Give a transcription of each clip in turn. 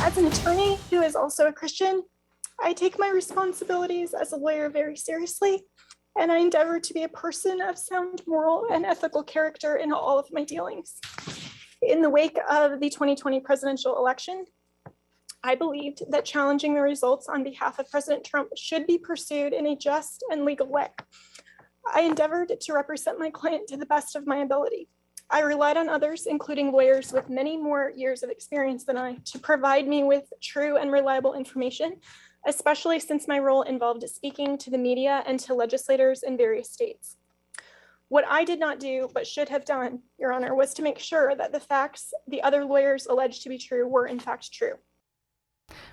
As an attorney who is also a Christian, I take my responsibilities as a lawyer very seriously, and I endeavor to be a person of sound moral and ethical character in all of my dealings. In the wake of the 2020 presidential election, I believed that challenging the results on behalf of President Trump should be pursued in a just and legal way. I endeavored to represent my client to the best of my ability. I relied on others, including lawyers with many more years of experience than I, to provide me with true and reliable information, especially since my role involved speaking to the media and to legislators in various states. What I did not do, but should have done, Your Honor, was to make sure that the facts the other lawyers alleged to be true were in fact true.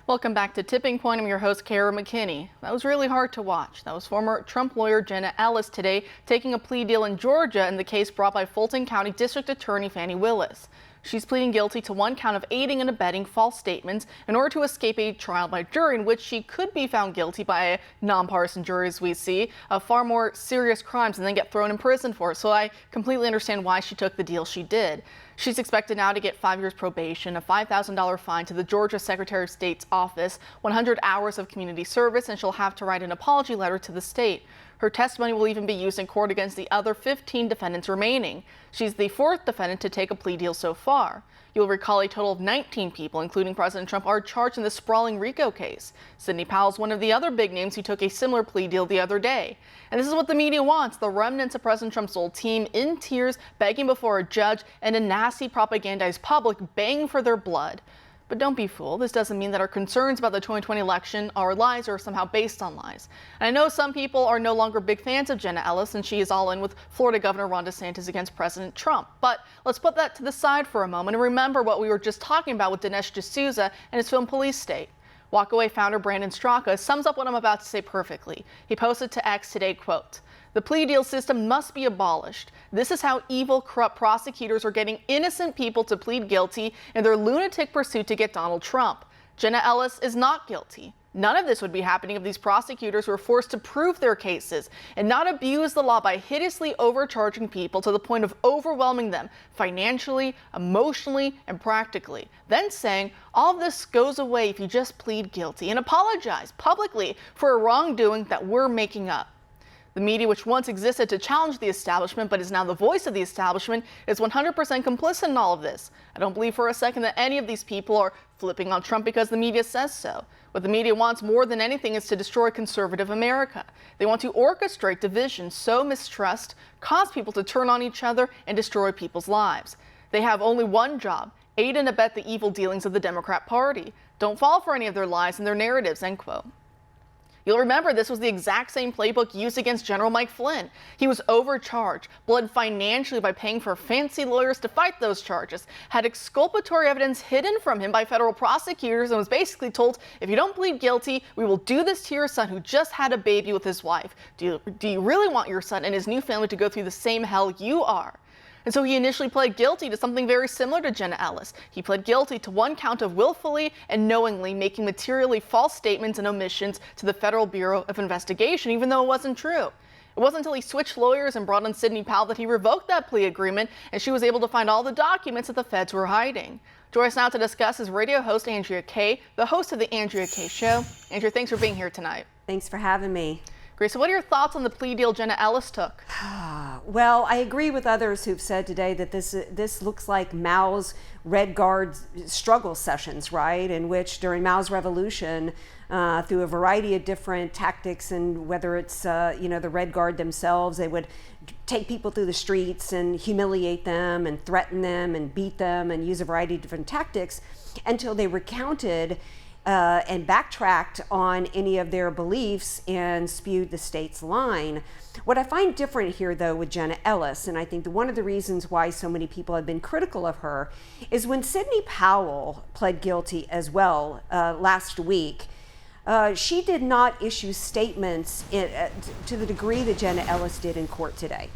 Welcome back to Tipping Point. I'm your host, Kara McKinney. That was really hard to watch. That was former Trump lawyer Jenna Ellis today taking a plea deal in Georgia in the case brought by Fulton County District Attorney Fani Willis. She's pleading guilty to one count of aiding and abetting false statements in order to escape a trial by jury in which she could be found guilty by a nonpartisan jury, as we see, of far more serious crimes and then get thrown in prison for it. So I completely understand why she took the deal she did. She's expected now to get 5 years probation, a $5,000 fine to the Georgia Secretary of State's office, 100 hours of community service, and she'll have to write an apology letter to the state. Her testimony will even be used in court against the other 15 defendants remaining. She's the fourth defendant to take a plea deal so far. You'll recall a total of 19 people, including President Trump, are charged in the sprawling RICO case. Sidney Powell's one of the other big names who took a similar plea deal the other day. And this is what the media wants: the remnants of President Trump's old team in tears, begging before a judge, and a nasty propagandized public begging for their blood. But don't be fooled. This doesn't mean that our concerns about the 2020 election are lies or somehow based on lies. And I know some people are no longer big fans of Jenna Ellis, and she is all in with Florida Governor Ron DeSantis against President Trump. But let's put that to the side for a moment and remember what we were just talking about with Dinesh D'Souza and his film Police State. Walkaway founder Brandon Straka sums up what I'm about to say perfectly. He posted to X today, quote, "The plea deal system must be abolished. This is how evil, corrupt prosecutors are getting innocent people to plead guilty in their lunatic pursuit to get Donald Trump. Jenna Ellis is not guilty. None of this would be happening if these prosecutors were forced to prove their cases and not abuse the law by hideously overcharging people to the point of overwhelming them financially, emotionally, and practically. Then saying, all of this goes away if you just plead guilty and apologize publicly for a wrongdoing that we're making up." The media, which once existed to challenge the establishment but is now the voice of the establishment, is 100% complicit in all of this. I don't believe for a second that any of these people are flipping on Trump because the media says so. What the media wants more than anything is to destroy conservative America. They want to orchestrate division, sow mistrust, cause people to turn on each other, and destroy people's lives. They have only one job: aid and abet the evil dealings of the Democrat Party. Don't fall for any of their lies and their narratives, end quote. You'll remember this was the exact same playbook used against General Mike Flynn. He was overcharged, bled financially by paying for fancy lawyers to fight those charges, had exculpatory evidence hidden from him by federal prosecutors, and was basically told, if you don't plead guilty, we will do this to your son who just had a baby with his wife. Do you really want your son and his new family to go through the same hell you are? And so he initially pled guilty to something very similar to Jenna Ellis. He pled guilty to one count of willfully and knowingly making materially false statements and omissions to the Federal Bureau of Investigation, even though it wasn't true. It wasn't until he switched lawyers and brought in Sidney Powell that he revoked that plea agreement, and she was able to find all the documents that the feds were hiding. Join us now to discuss is radio host Andrea Kay, the host of the Andrea Kay Show. Andrea, thanks for being here tonight. Thanks for having me. Great. So what are your thoughts on the plea deal Jenna Ellis took? Well, I agree with others who've said today that this looks like Mao's Red Guard struggle sessions, right? In which during Mao's revolution, through a variety of different tactics, and whether it's the Red Guard themselves, they would take people through the streets and humiliate them and threaten them and beat them and use a variety of different tactics until they recounted and backtracked on any of their beliefs and spewed the state's line. What I find different here, though, with Jenna Ellis, and I think one of the reasons why so many people have been critical of her, is when Sidney Powell pled guilty as well last week, she did not issue statements to the degree that Jenna Ellis did in court today.